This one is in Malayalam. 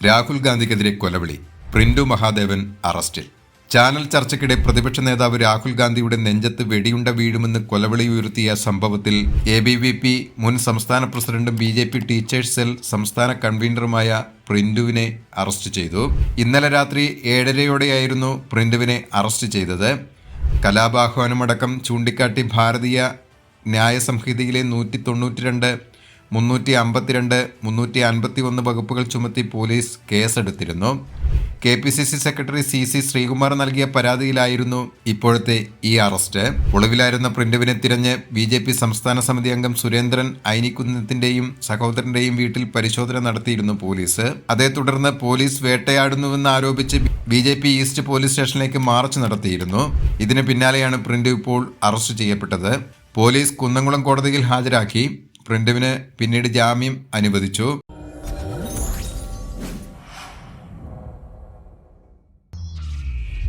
രാഹുൽ ഗാന്ധിക്കെതിരെ കൊലവിളി. പ്രിന്റു മഹാദേവൻ അറസ്റ്റിൽ. ചാനൽ ചർച്ചയ്ക്കിടെ പ്രതിപക്ഷ നേതാവ് രാഹുൽ ഗാന്ധിയുടെ നെഞ്ചത്ത് വെടിയുണ്ട വീഴുമെന്ന് കൊലവിളി ഉയർത്തിയ സംഭവത്തിൽ ABVP മുൻ സംസ്ഥാന പ്രസിഡന്റും BJP ടീച്ചേഴ്സ് സെൽ സംസ്ഥാന കൺവീനറുമായ പ്രിന്റുവിനെ അറസ്റ്റ് ചെയ്തു. ഇന്നലെ രാത്രി 7:30യോടെയായിരുന്നു പ്രിന്റുവിനെ അറസ്റ്റ് ചെയ്തത്. കലാപാഹ്വാനമടക്കം ചൂണ്ടിക്കാട്ടി ഭാരതീയ ന്യായ സംഹിതയിലെ 192, 352, 351 വകുപ്പുകൾ ചുമത്തി പോലീസ് കേസെടുത്തിരുന്നു. KPCC സെക്രട്ടറി CC ശ്രീകുമാർ നൽകിയ പരാതിയിലായിരുന്നു ഇപ്പോഴത്തെ ഈ അറസ്റ്റ്. ഒളിവിലായിരുന്ന പ്രിന്റുവിനെ തിരഞ്ഞ് BJP സംസ്ഥാന സമിതി അംഗം സുരേന്ദ്രൻ ഐനിക്കുന്നത്തിന്റെയും സഹോദരന്റെയും വീട്ടിൽ പരിശോധന നടത്തിയിരുന്നു പോലീസ്. അതേ തുടർന്ന് പോലീസ് വേട്ടയാടുന്നുവെന്ന് ആരോപിച്ച് BJP ഈസ്റ്റ് പോലീസ് സ്റ്റേഷനിലേക്ക് മാർച്ച് നടത്തിയിരുന്നു. ഇതിന് പിന്നാലെയാണ് പ്രിന്റു ഇപ്പോൾ അറസ്റ്റ് ചെയ്യപ്പെട്ടത്. പോലീസ് കുന്നംകുളം കോടതിയിൽ ഹാജരാക്കി. പ്രിന്റുവിന് പിന്നീട് ജാമ്യം അനുവദിച്ചു.